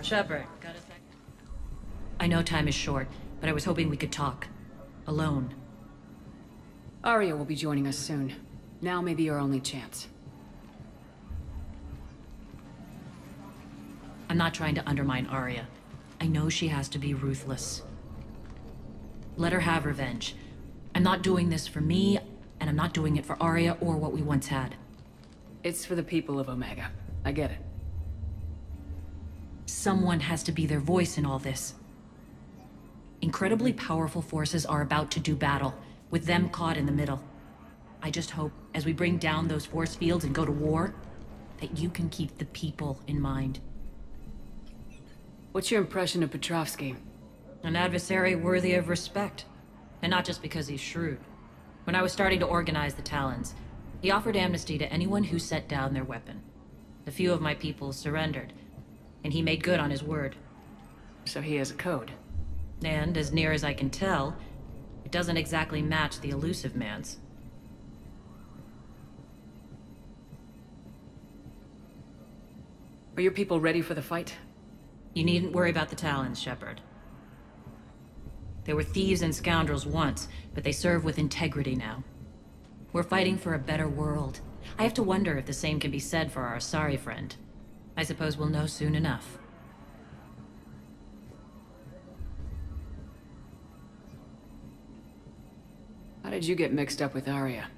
Shepard, got a sec? I know time is short, but I was hoping we could talk. Alone. Arya will be joining us soon. Now may be our only chance. I'm not trying to undermine Arya. I know she has to be ruthless. Let her have revenge. I'm not doing this for me, and I'm not doing it for Arya or what we once had. It's for the people of Omega. I get it. Someone has to be their voice in all this. Incredibly powerful forces are about to do battle, with them caught in the middle. I just hope, as we bring down those force fields and go to war, that you can keep the people in mind. What's your impression of Petrovsky? An adversary worthy of respect. And not just because he's shrewd. When I was starting to organize the Talons, he offered amnesty to anyone who set down their weapon. A few of my people surrendered, and he made good on his word. So he has a code. And, as near as I can tell, it doesn't exactly match the Elusive Man's. Are your people ready for the fight? You needn't worry about the Talons, Shepard. They were thieves and scoundrels once, but they serve with integrity now. We're fighting for a better world. I have to wonder if the same can be said for our Asari friend. I suppose we'll know soon enough. How did you get mixed up with Arya?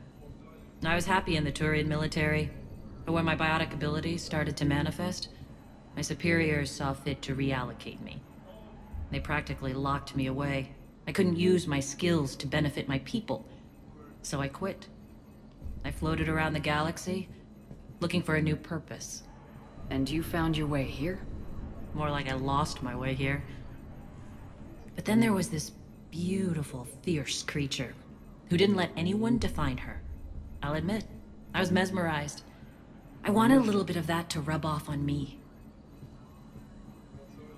I was happy in the Turian military, but when my biotic abilities started to manifest, my superiors saw fit to reallocate me. They practically locked me away. I couldn't use my skills to benefit my people, so I quit. I floated around the galaxy, looking for a new purpose. And you found your way here? More like I lost my way here. But then there was this beautiful, fierce creature who didn't let anyone define her. I'll admit, I was mesmerized. I wanted a little bit of that to rub off on me.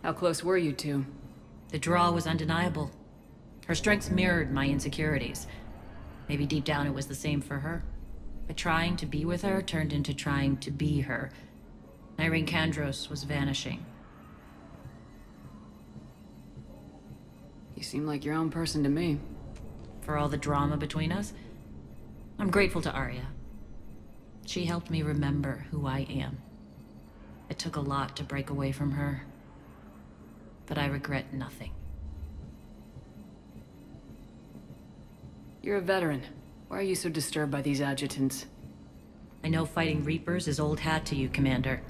How close were you two? The draw was undeniable. Her strengths mirrored my insecurities. Maybe deep down it was the same for her. But trying to be with her turned into trying to be her. Irene Kandros was vanishing. You seem like your own person to me. For all the drama between us, I'm grateful to Arya. She helped me remember who I am. It took a lot to break away from her, but I regret nothing. You're a veteran. Why are you so disturbed by these adjutants? I know fighting Reapers is old hat to you, Commander.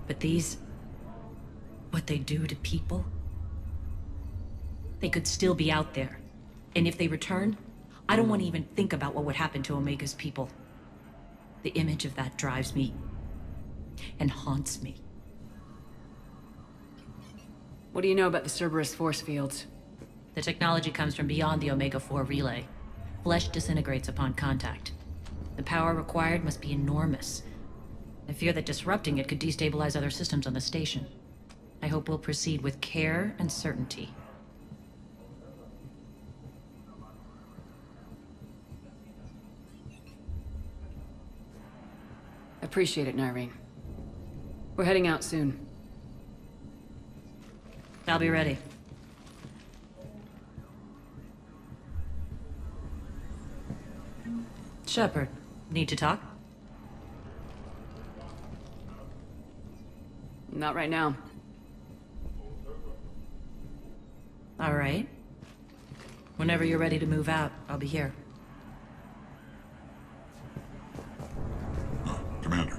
But these... what they do to people? They could still be out there. And if they return, I don't want to even think about what would happen to Omega's people. The image of that drives me and haunts me. What do you know about the Cerberus force fields? The technology comes from beyond the Omega-4 relay. Flesh disintegrates upon contact. The power required must be enormous. I fear that disrupting it could destabilize other systems on the station. I hope we'll proceed with care and certainty. Appreciate it, Nyreen. We're heading out soon. I'll be ready. Shepard, need to talk? Not right now. All right. Whenever you're ready to move out, I'll be here. Commander.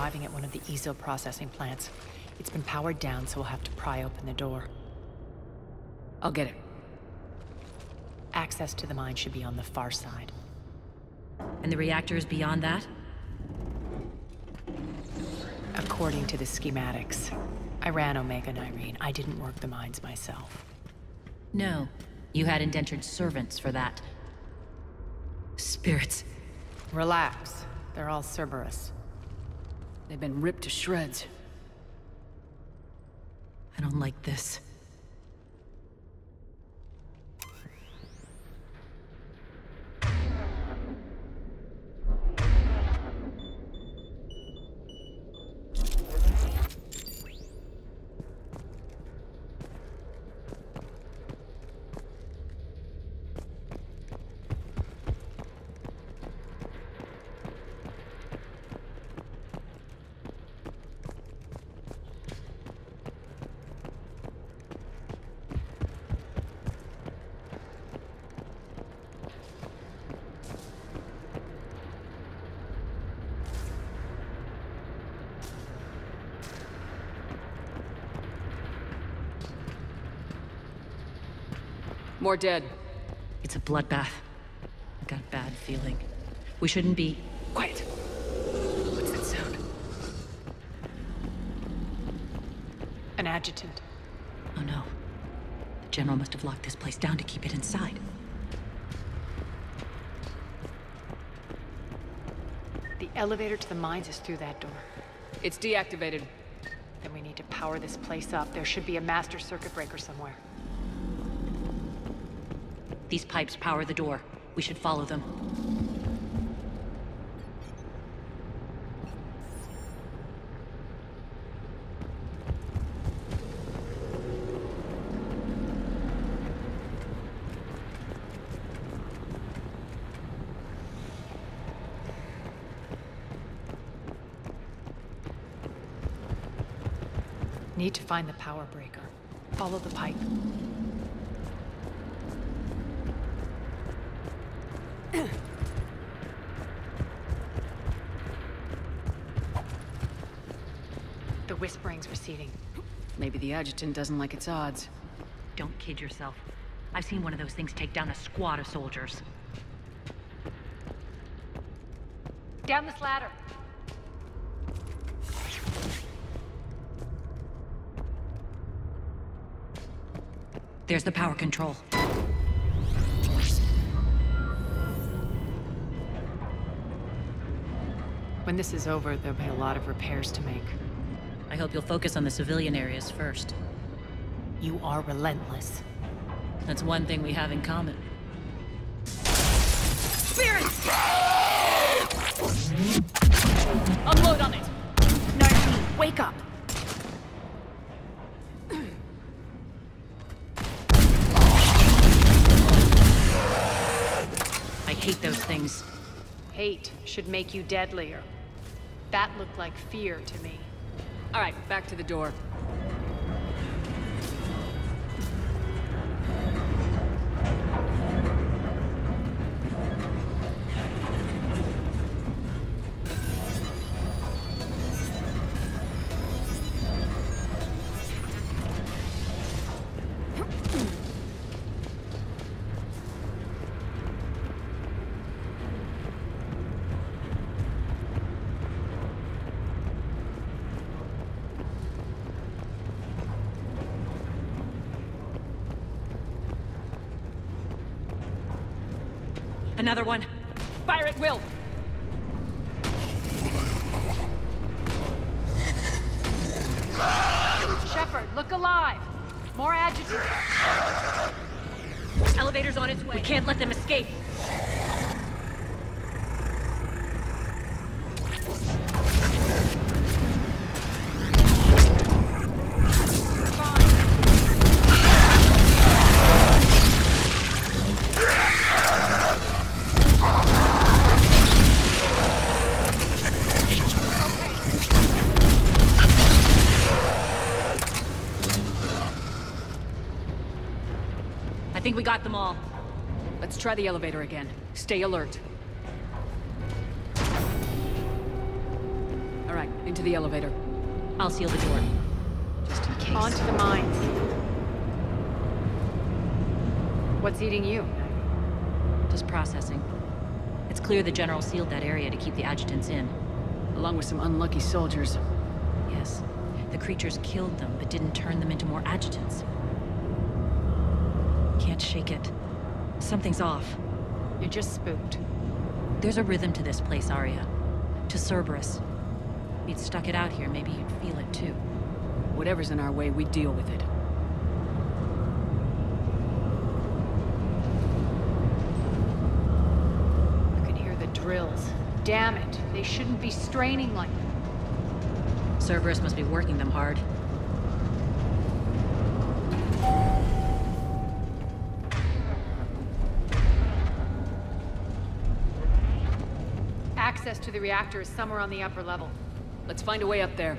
arriving at one of the ESO processing plants. It's been powered down, so we'll have to pry open the door. I'll get it. Access to the mine should be on the far side. And the reactor is beyond that? According to the schematics. I ran Omega Nyrene. I didn't work the mines myself. No. You had indentured servants for that. Spirits. Relax. They're all Cerberus. They've been ripped to shreds. I don't like this. More dead. It's a bloodbath. I got a bad feeling. We shouldn't be... Quiet. What's that sound? An adjutant. Oh no. The General must have locked this place down to keep it inside. The elevator to the mines is through that door. It's deactivated. Then we need to power this place up. There should be a master circuit breaker somewhere. These pipes power the door. We should follow them. Need to find the power breaker. Follow the pipe. The whispering's receding. Maybe the adjutant doesn't like its odds. Don't kid yourself. I've seen one of those things take down a squad of soldiers. Down this ladder. There's the power control. When this is over, there'll be a lot of repairs to make. I hope you'll focus on the civilian areas first. You are relentless. That's one thing we have in common. Spirits! Unload on it! Nyrene, wake up! I hate those things. Hate should make you deadlier. That looked like fear to me. All right, back to the door. Another one. Fire at will! Shepard, look alive! More adjutants! Elevator's on its way. We can't let them escape. I think we got them all. Let's try the elevator again. Stay alert. All right, into the elevator. I'll seal the door. Just in case. On to the mines. What's eating you? Just processing. It's clear the General sealed that area to keep the adjutants in. Along with some unlucky soldiers. Yes. The creatures killed them, but didn't turn them into more adjutants. Can't shake it. Something's off. You're just spooked. There's a rhythm to this place, Arya. To Cerberus. If you'd stuck it out here, maybe you'd feel it too. Whatever's in our way, we deal with it. You can hear the drills. Damn it. They shouldn't be straining like that. Cerberus must be working them hard. Access to the reactor is somewhere on the upper level. Let's find a way up there.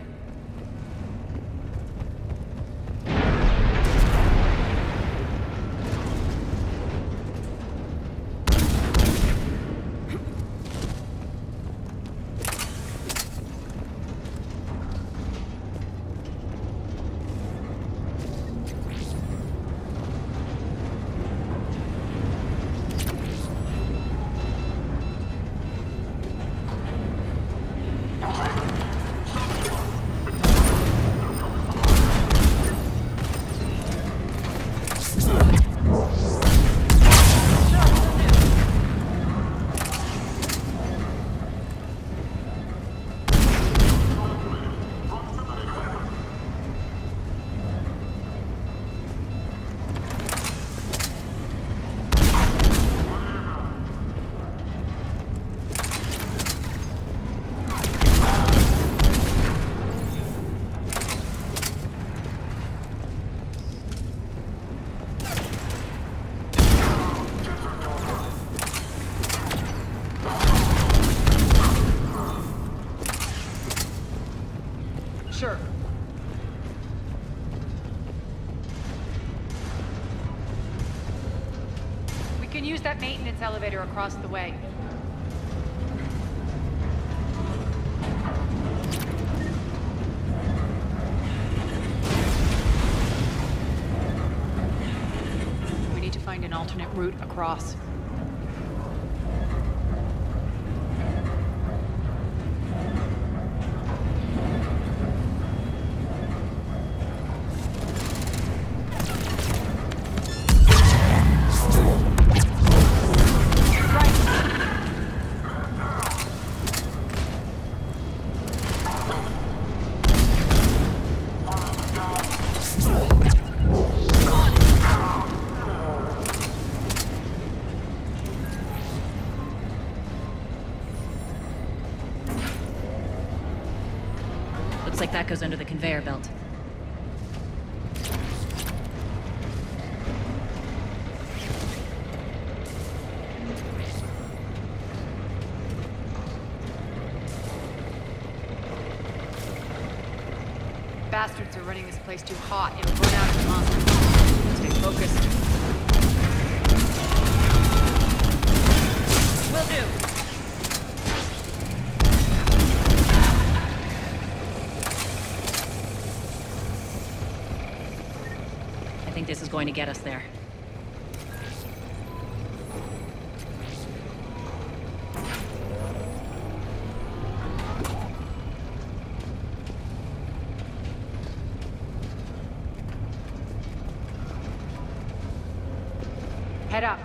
Sure. We can use that maintenance elevator across the way. We need to find an alternate route across. Looks like that goes under the conveyor belt. Bastards are running this place too hot. It'll burn out in a month. Stay focused. Will do. I think this is going to get us there. Head up.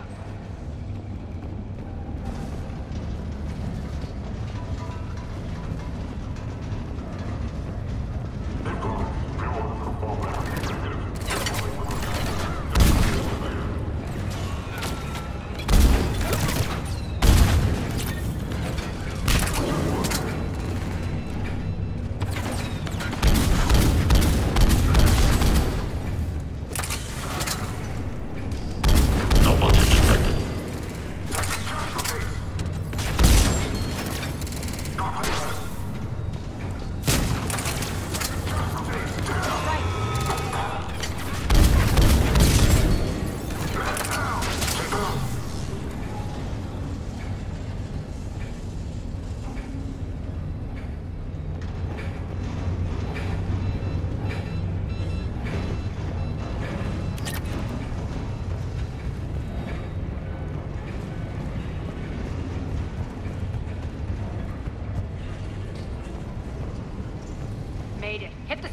No one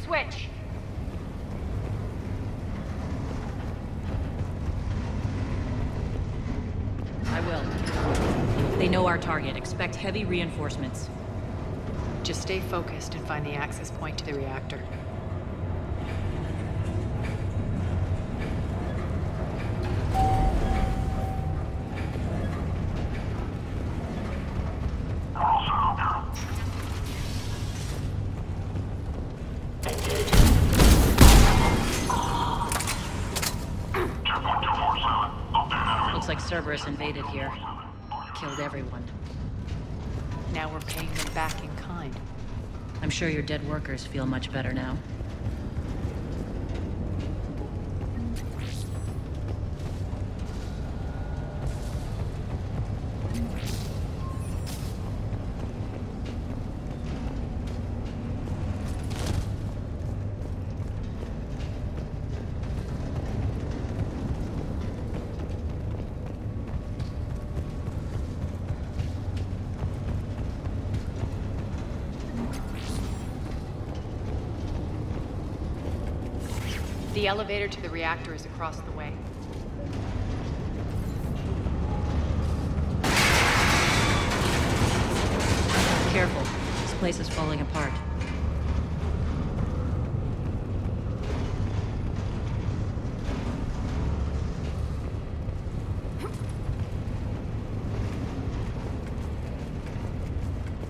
switch. I will. They know our target. Expect heavy reinforcements. Just stay focused and find the access point to the reactor. Looks like Cerberus invaded here. Killed everyone. Now we're paying them back in kind. I'm sure your dead workers feel much better now. The elevator to the reactor is across the way. Careful. This place is falling apart.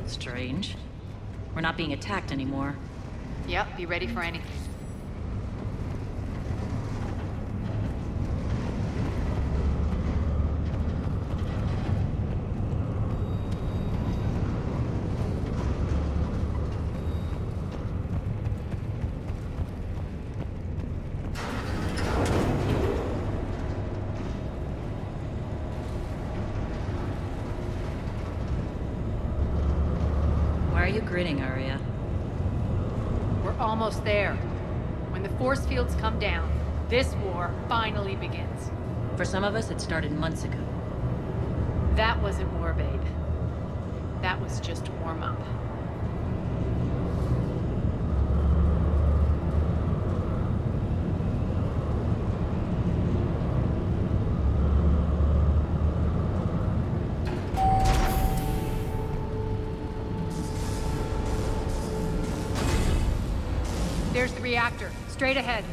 Strange. We're not being attacked anymore. Yep, be ready for anything. Why are you grinning, Arya? We're almost there. When the force fields come down, this war finally begins. For some of us, it started months ago. That wasn't war, babe. That was just warm-up. There's the reactor, straight ahead.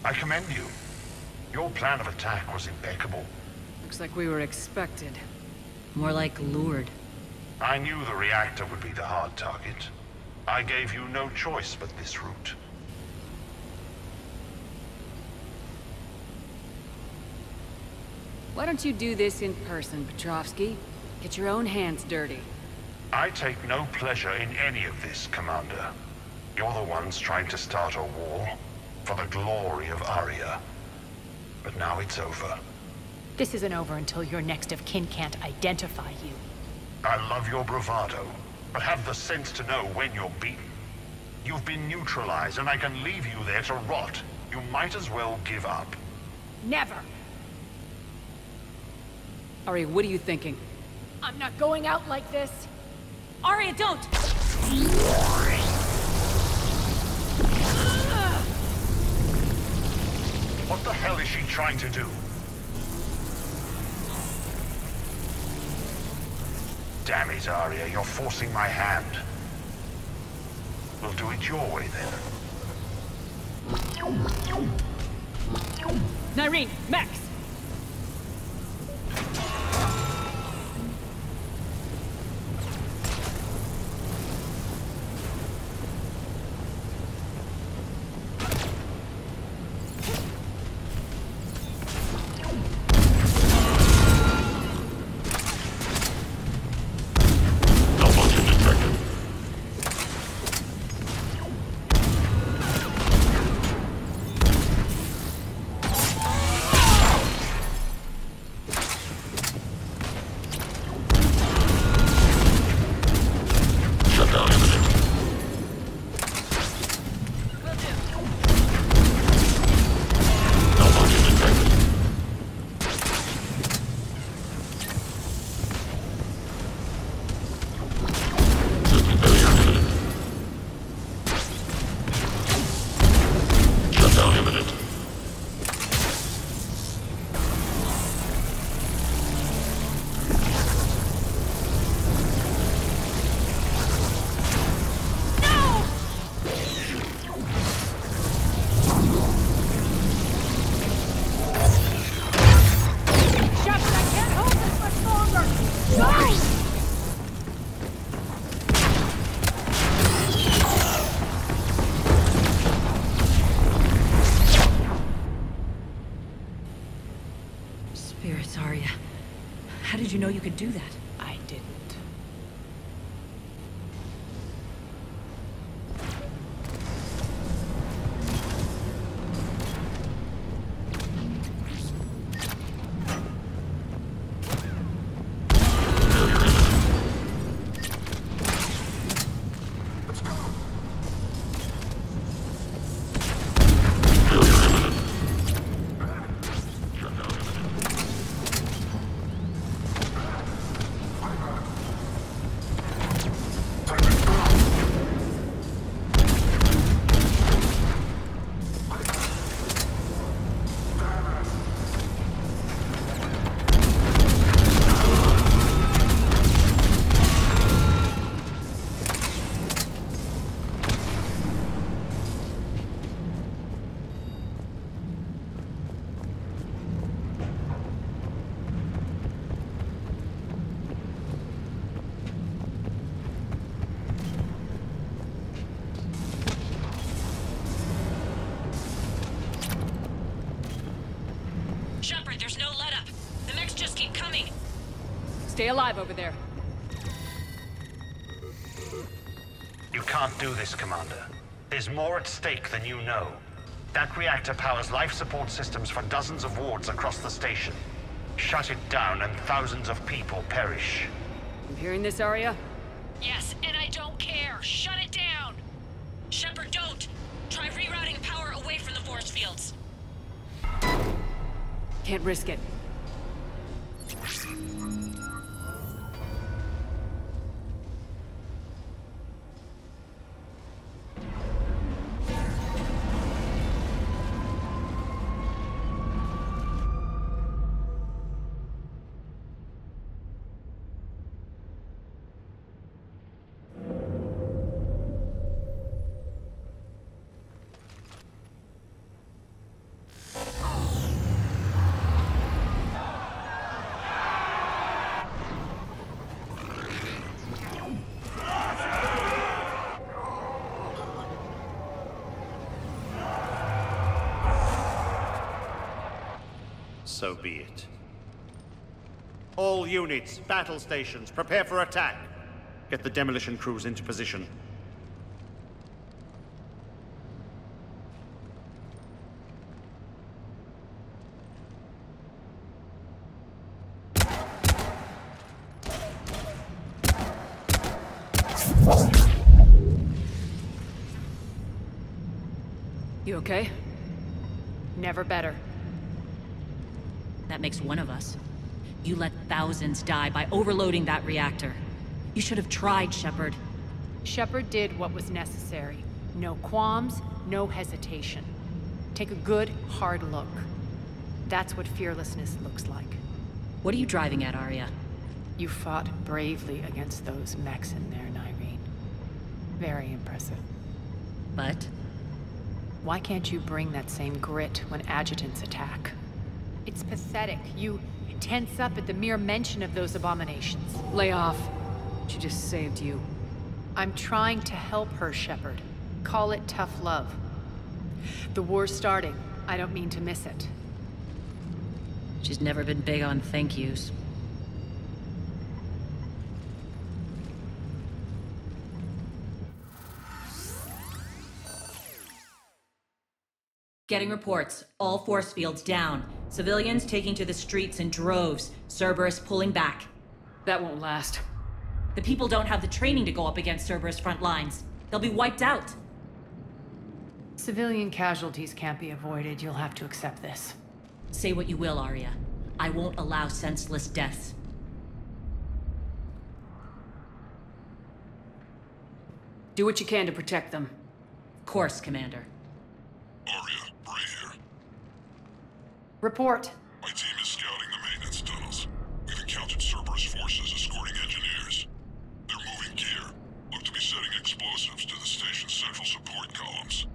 I commend you. Your plan of attack was impeccable. Looks like we were expected. More like lured. I knew the reactor would be the hard target. I gave you no choice but this route. Why don't you do this in person, Petrovsky? Get your own hands dirty. I take no pleasure in any of this, Commander. You're the ones trying to start a war for the glory of Arya. But now it's over. This isn't over until your next of kin can't identify you. I love your bravado, but have the sense to know when you're beaten. You've been neutralized, and I can leave you there to rot. You might as well give up. Never! Ari, what are you thinking? I'm not going out like this! Arya, don't! What the hell is she trying to do? Damn it, Arya, you're forcing my hand. We'll do it your way, then. Nyreen, Max! you know you could do that? I didn't. Shepard, there's no let-up. The mechs just keep coming. Stay alive over there. You can't do this, Commander. There's more at stake than you know. That reactor powers life support systems for dozens of wards across the station. Shut it down and thousands of people perish. You hearing this, Arya? Yes, and I don't care. Shut it down! Shepard, don't! Try rerouting power away from the force fields. Can't risk it. So be it. All units, battle stations, prepare for attack. Get the demolition crews into position. You okay? Never better. That makes one of us. You let thousands die by overloading that reactor. You should have tried, Shepard. Shepard did what was necessary. No qualms, no hesitation. Take a good, hard look. That's what fearlessness looks like. What are you driving at, Arya? You fought bravely against those mechs in there, Nyreen. Very impressive. But? Why can't you bring that same grit when adjutants attack? It's pathetic. You tense up at the mere mention of those abominations. Lay off. She just saved you. I'm trying to help her, Shepard. Call it tough love. The war's starting. I don't mean to miss it. She's never been big on thank yous. Getting reports. All force fields down. Civilians taking to the streets in droves. Cerberus pulling back. That won't last. The people don't have the training to go up against Cerberus front lines. They'll be wiped out. Civilian casualties can't be avoided. You'll have to accept this. Say what you will, Arya. I won't allow senseless deaths. Do what you can to protect them. Of course, Commander. Arya, Bray here. Report. My team is scouting the maintenance tunnels. We've encountered Cerberus forces escorting engineers. They're moving gear. Look to be setting explosives to the station's central support columns.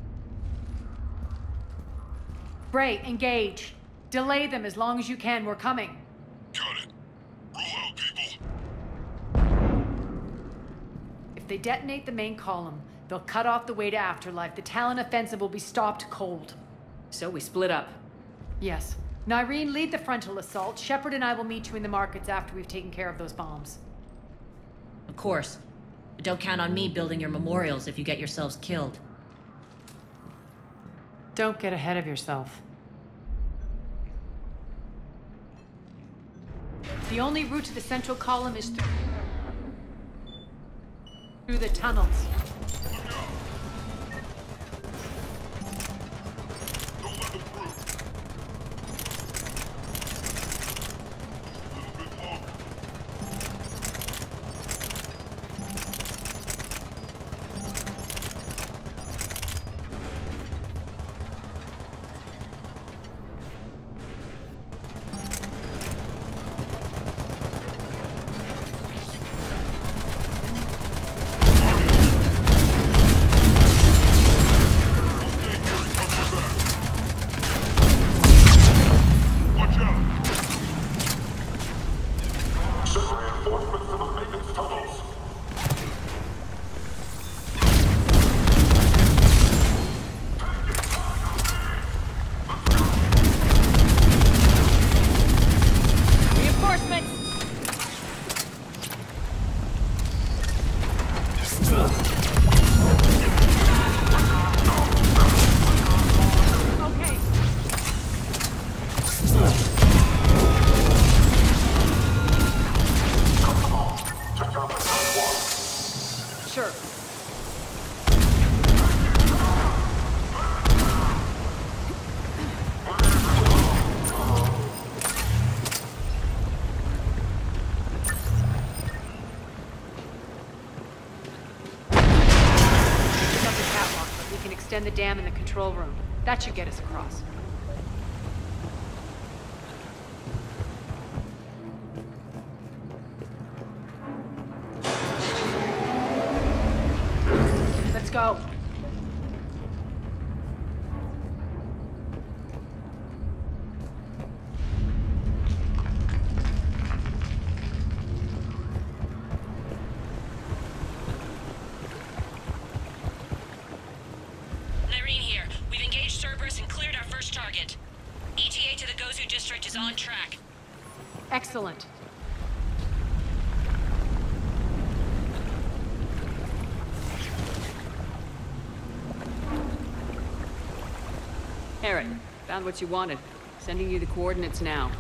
Bray, engage. Delay them as long as you can. We're coming. Got it. Roll out, people. If they detonate the main column, they'll cut off the way to Afterlife. The Talon offensive will be stopped cold. So we split up. Yes. Nyreen, lead the frontal assault. Shepard and I will meet you in the markets after we've taken care of those bombs. Of course. But don't count on me building your memorials if you get yourselves killed. Don't get ahead of yourself. The only route to the central column is through the tunnels. Extend the dam in the control room. That should get us across. Let's go. Excellent. Aaron, found what you wanted. Sending you the coordinates now.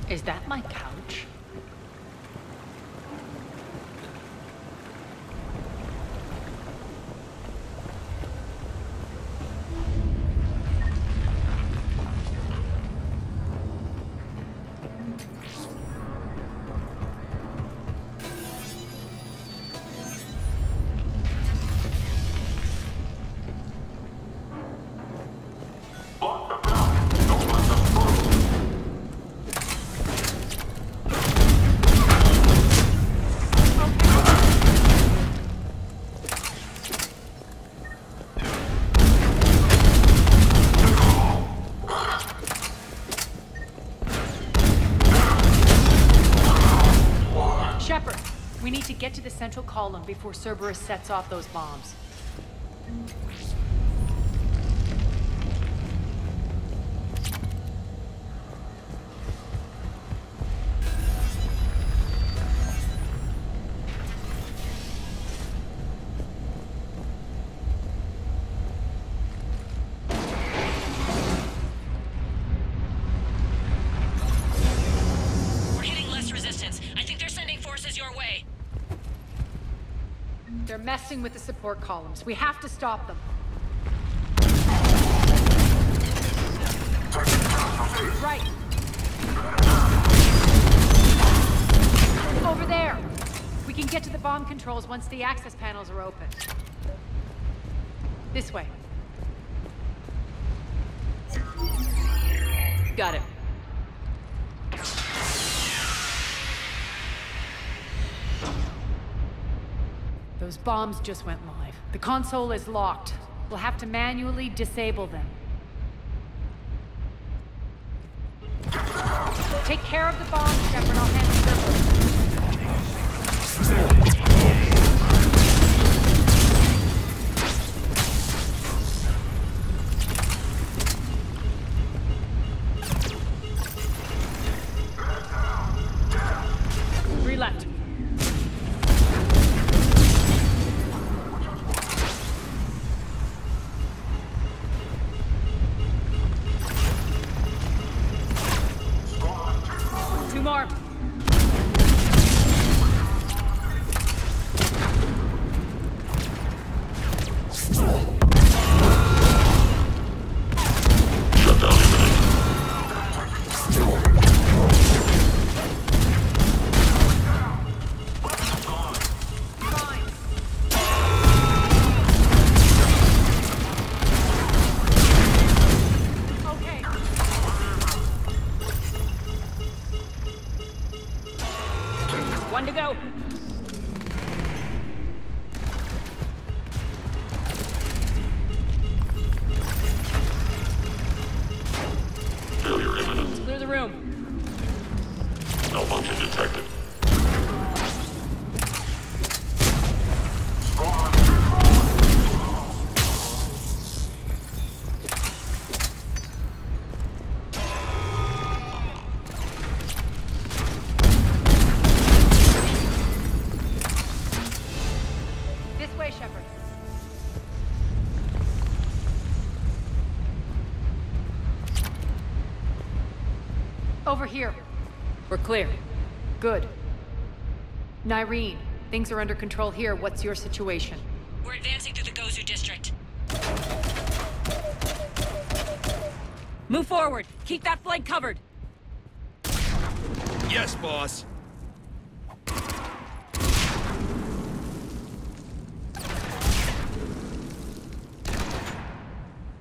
Is that my couch? Get to the central column before Cerberus sets off those bombs. We're hitting less resistance. I think they're sending forces your way. They're messing with the support columns. We have to stop them. Right. Over there. We can get to the bomb controls once the access panels are open. This way. Got it. Those bombs just went live. The console is locked. We'll have to manually disable them. Take care of the bombs, Shepard. I'll handle This way, Shepard. Over here. We're clear. Good. Nyreen, things are under control here. What's your situation? We're advancing through the Gozu district. Move forward. Keep that flank covered. Yes, boss.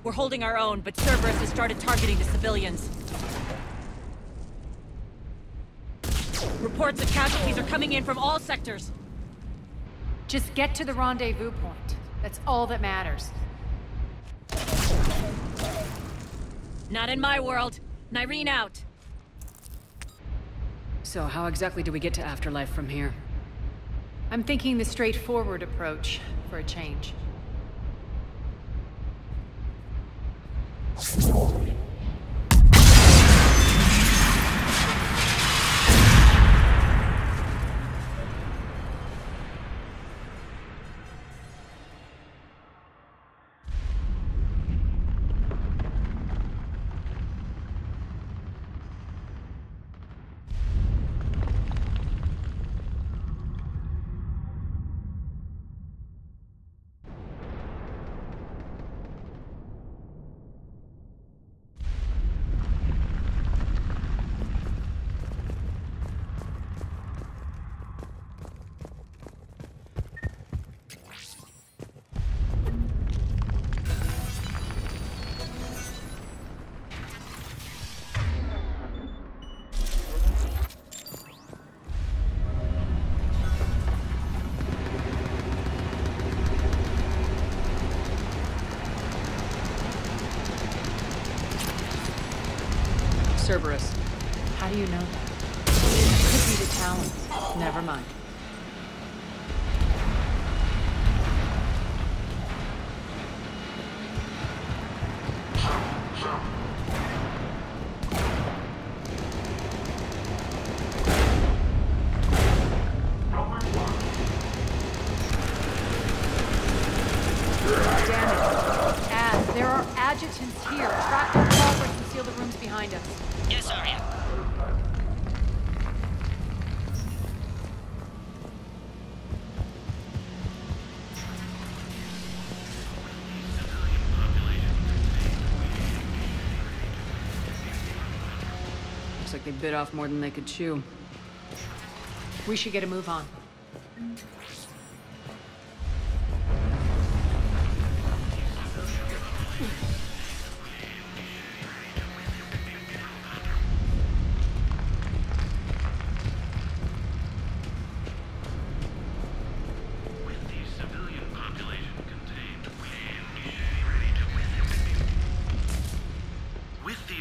We're holding our own, but Cerberus has started targeting the civilians. Reports of casualties are coming in from all sectors. Just get to the rendezvous point. That's all that matters. Not in my world. Nyreen out. So how exactly do we get to Afterlife from here? I'm thinking the straightforward approach for a change. Cerberus. How do you know that? Could be the Talon. Never mind. There are adjutants here. Track their progress and seal the rooms behind us. Yes, Arya. Looks like they bit off more than they could chew. We should get a move on.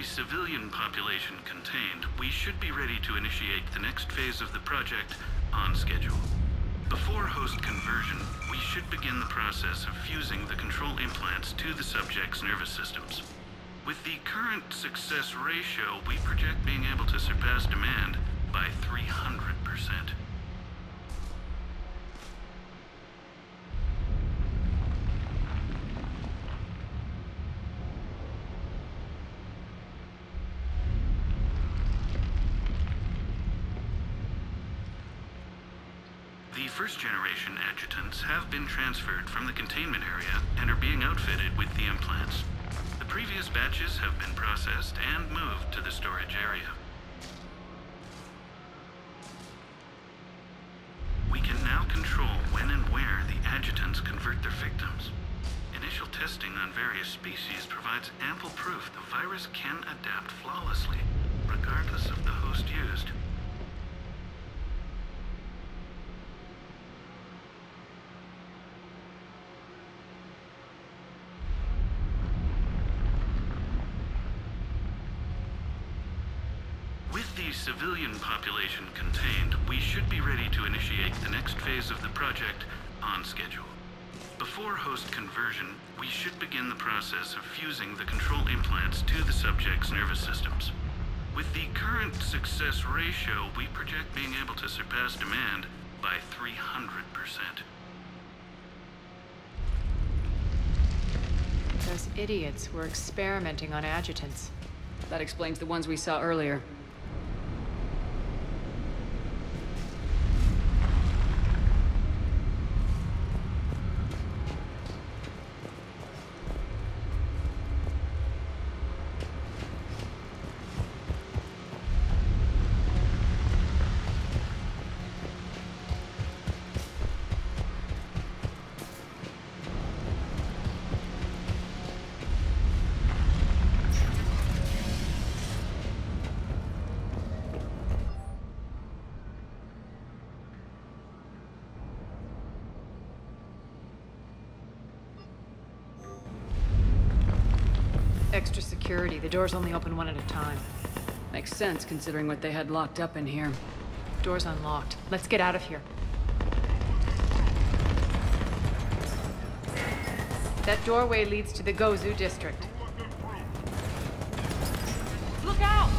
Civilian population contained, we should be ready to initiate the next phase of the project on schedule. Before host conversion, we should begin the process of fusing the control implants to the subject's nervous systems. With the current success ratio, we project being able to surpass demand by 300%. The first-generation adjutants have been transferred from the containment area and are being outfitted with the implants. The previous batches have been processed and moved to the storage area. We can now control when and where the adjutants convert their victims. Initial testing on various species provides ample proof the virus can adapt flawlessly, regardless of the host used. With the civilian population contained, we should be ready to initiate the next phase of the project on schedule. Before host conversion, we should begin the process of fusing the control implants to the subject's nervous systems. With the current success ratio, we project being able to surpass demand by 300%. idiots were experimenting on adjutants. That explains the ones we saw earlier. Extra security. The doors only open one at a time. Makes sense, considering what they had locked up in here. Door's unlocked. Let's get out of here. That doorway leads to the Gozu district. Look out!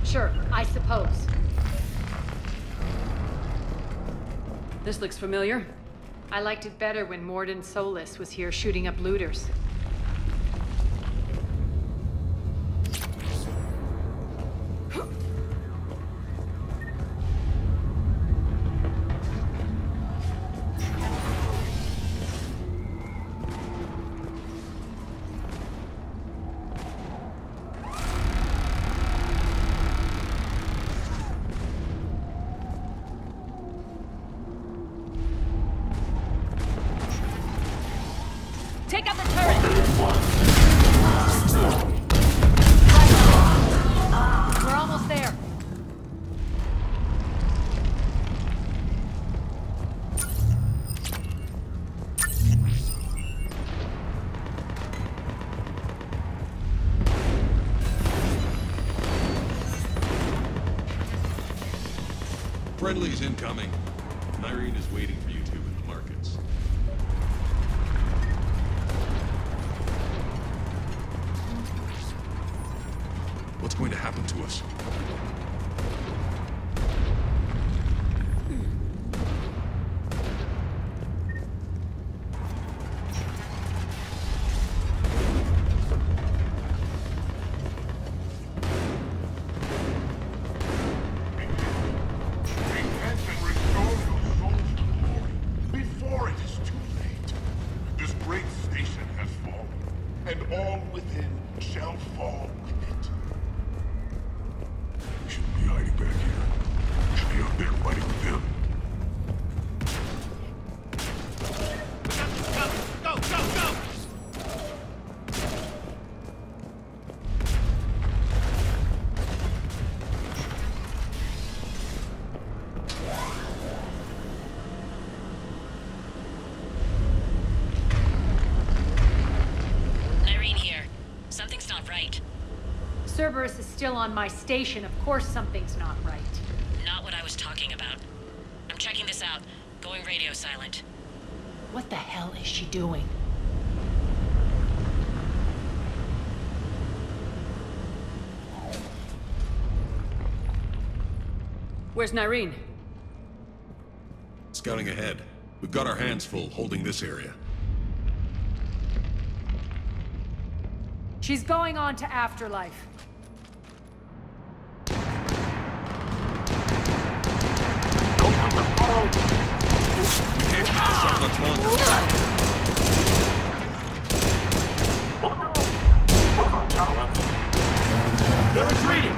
Sure, I suppose. This looks familiar. I liked it better when Mordin Solus was here shooting up looters. Take out the turret! We're almost there. Friendly's incoming. Irene is waiting for you two in the markets. What's going to happen to us? Cerberus is still on my station, of course something's not right. Not what I was talking about. I'm checking this out. Going radio silent. What the hell is she doing? Where's Nyreen? Scouting ahead. We've got our hands full holding this area. She's going on to Afterlife. We can't keep this up much longer. They're retreating!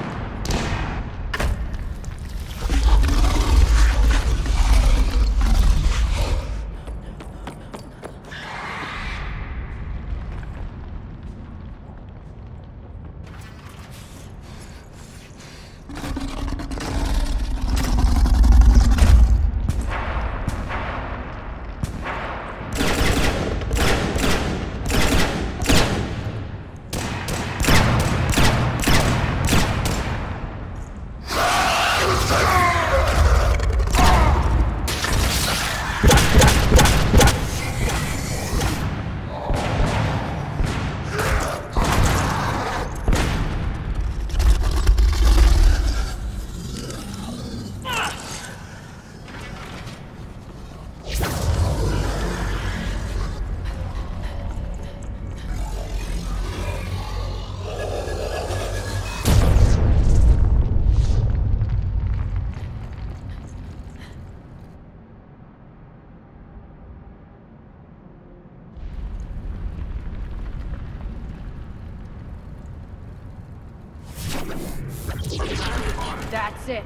That's it.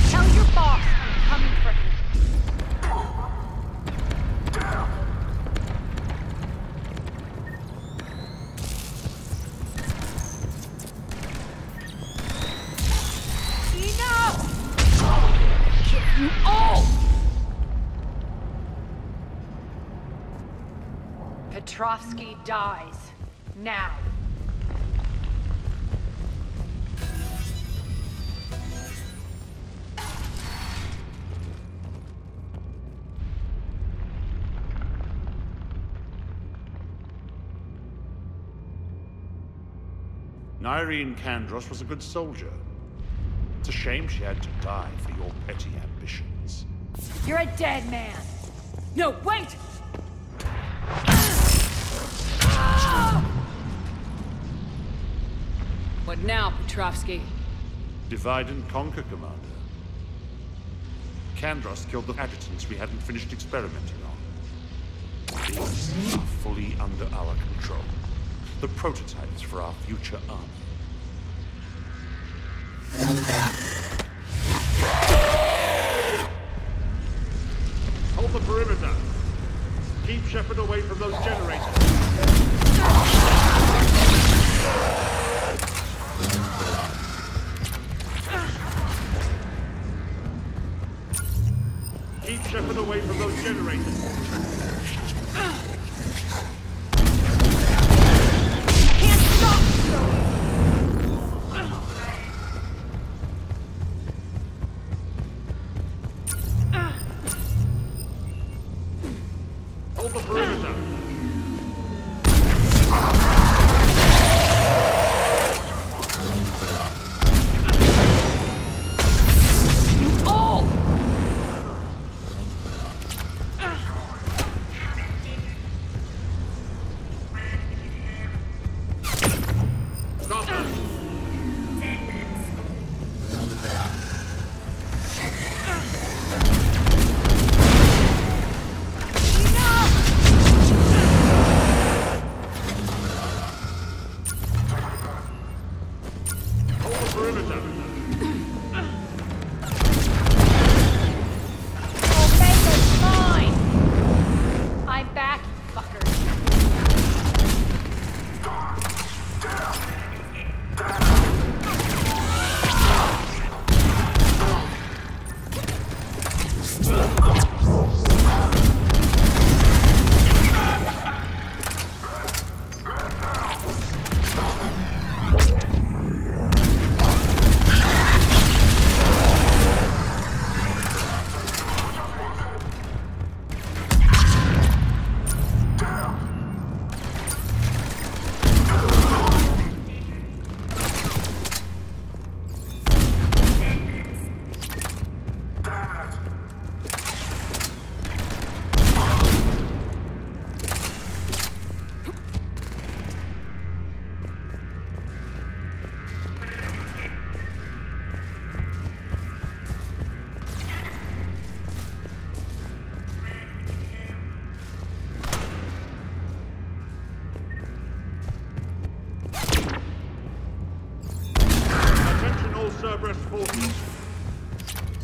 Tell your boss I'm coming for him. Enough! Kill you all! Petrovsky dies. Now. Nyreen Kandros was a good soldier. It's a shame she had to die for your petty ambitions. You're a dead man. No, wait! What now, Petrovsky? Divide and conquer, Commander. Kandros killed the adjutants we hadn't finished experimenting on. These are fully under our control. The prototypes for our future army. Hold the perimeter. Keep Shepard away from those generators. Keep Shepard away from those generators. Hold the perimeter.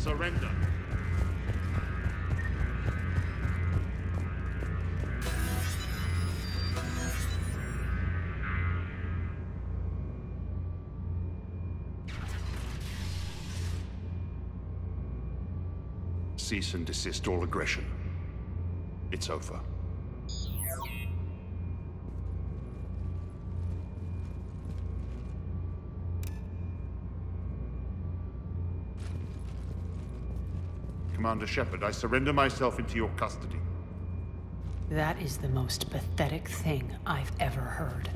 Surrender. Cease and desist all aggression. It's over. Commander Shepard, I surrender myself into your custody. That is the most pathetic thing I've ever heard.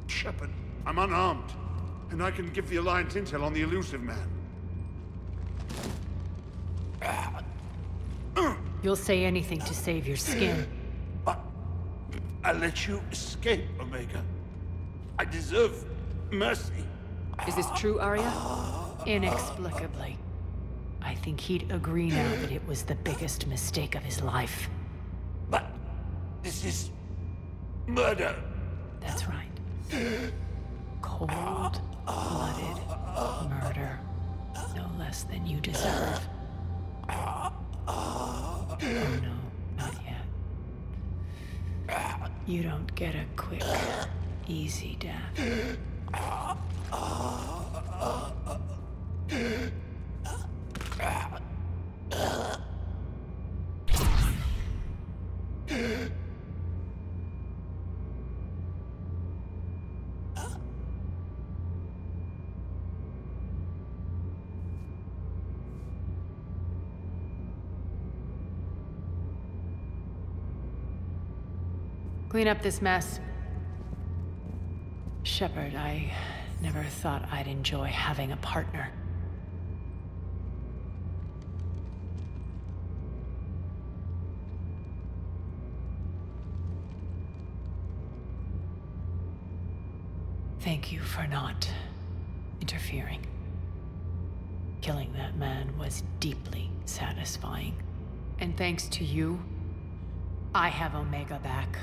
Shepard, I'm unarmed, and I can give the Alliance intel on the Elusive Man. You'll say anything to save your skin. I let you escape, Omega. I deserve mercy. Is this true, Arya? Inexplicably. I think he'd agree now that it was the biggest mistake of his life. But this is murder. That's right. Cold-blooded murder. No less than you deserve. Oh no, not yet. You don't get a quick, easy death. Clean up this mess. Shepard, I never thought I'd enjoy having a partner. Thank you for not interfering. Killing that man was deeply satisfying. And thanks to you, I have Omega back.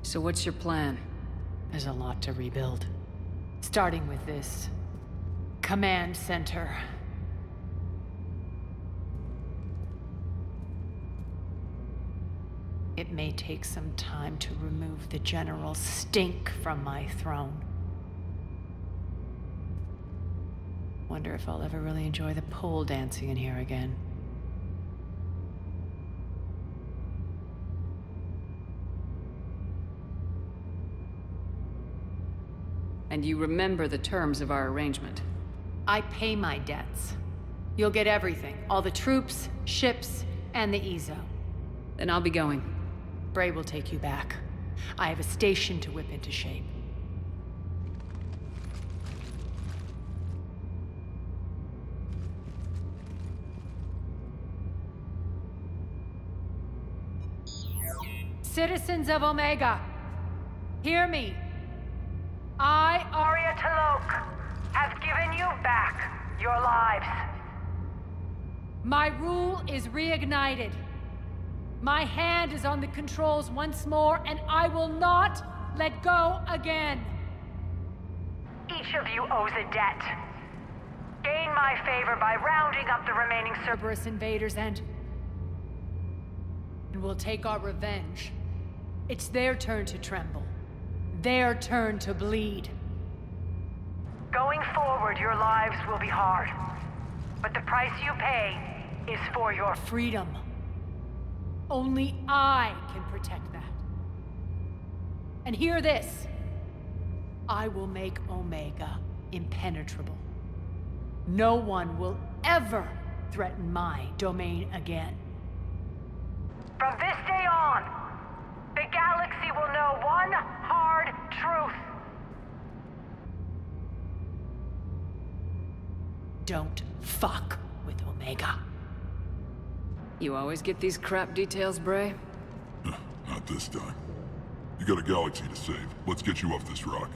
So what's your plan? There's a lot to rebuild. Starting with this command center. It may take some time to remove the general stink from my throne. Wonder if I'll ever really enjoy the pole dancing in here again. And you remember the terms of our arrangement? I pay my debts. You'll get everything. All the troops, ships, and the Ezo. Then I'll be going. Bray will take you back. I have a station to whip into shape. Citizens of Omega, hear me. I, Arya T'Loak, have given you back your lives. My rule is reignited. My hand is on the controls once more, and I will not let go again. Each of you owes a debt. Gain my favor by rounding up the remaining Cerberus invaders and we'll take our revenge. It's their turn to tremble. Their turn to bleed. Going forward, your lives will be hard. But the price you pay is for your freedom. Only I can protect that. And hear this. I will make Omega impenetrable. No one will ever threaten my domain again. From this day on, the galaxy will know one hard truth. Don't fuck with Omega. You always get these crap details, Bray? Not this time. You got a galaxy to save. Let's get you off this rock.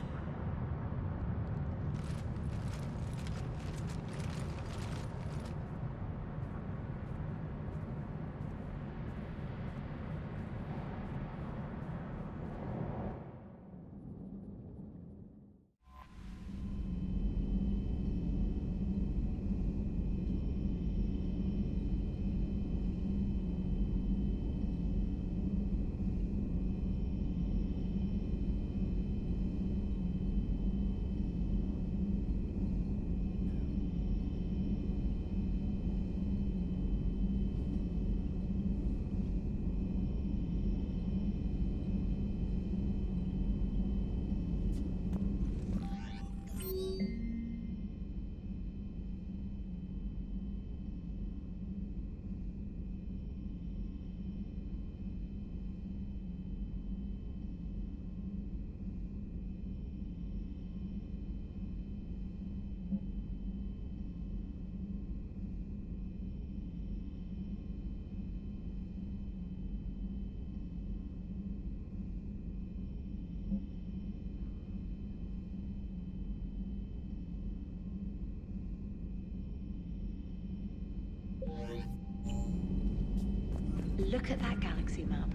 Look at that galaxy map.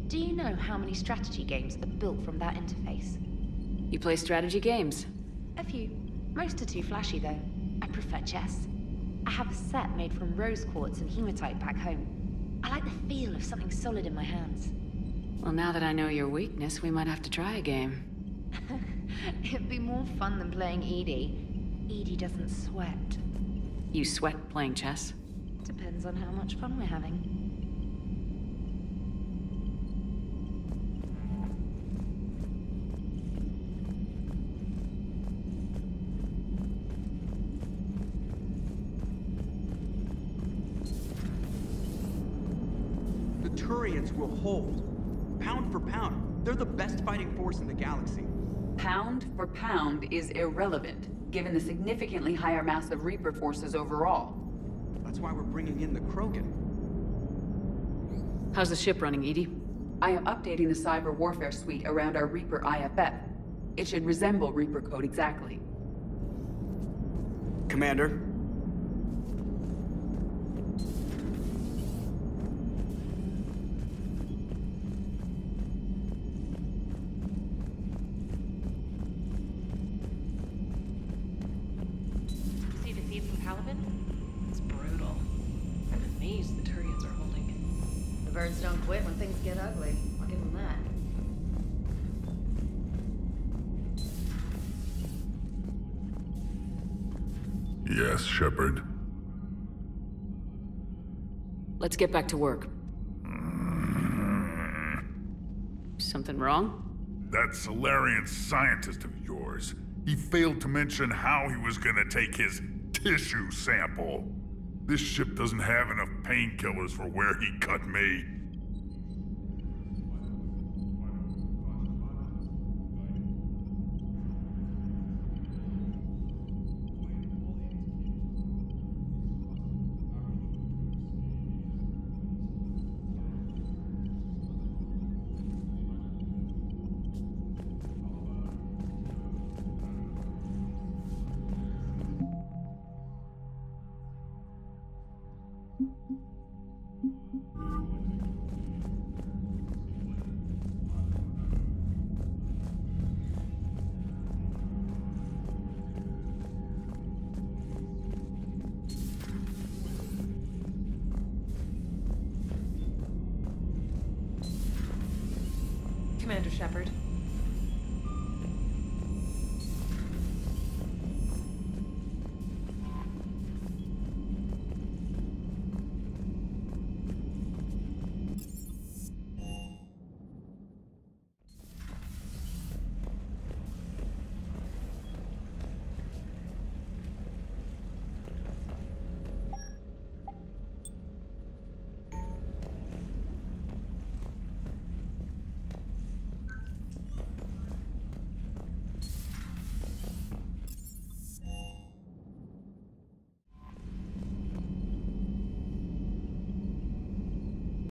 Do you know how many strategy games are built from that interface? You play strategy games? A few. Most are too flashy, though. I prefer chess. I have a set made from rose quartz and hematite back home. I like the feel of something solid in my hands. Well, now that I know your weakness, we might have to try a game. It'd be more fun than playing EDI. EDI doesn't sweat. You sweat playing chess? Depends on how much fun we're having. The Turians will hold. Pound for pound, they're the best fighting force in the galaxy. Pound for pound is irrelevant, given the significantly higher mass of Reaper forces overall. That's why we're bringing in the Krogan. How's the ship running, EDI? I am updating the cyber warfare suite around our Reaper IFF. It should resemble Reaper code exactly. Commander? See the feed from Caliban? It's brutal. I'm amazed the Turians are holding it. The birds don't quit when things get ugly. I'll give them that. Yes, Shepard. Let's get back to work. Something wrong? That Solarian scientist of yours. He failed to mention how he was gonna take his tissue sample. This ship doesn't have enough painkillers for where he cut me. Commander Shepard,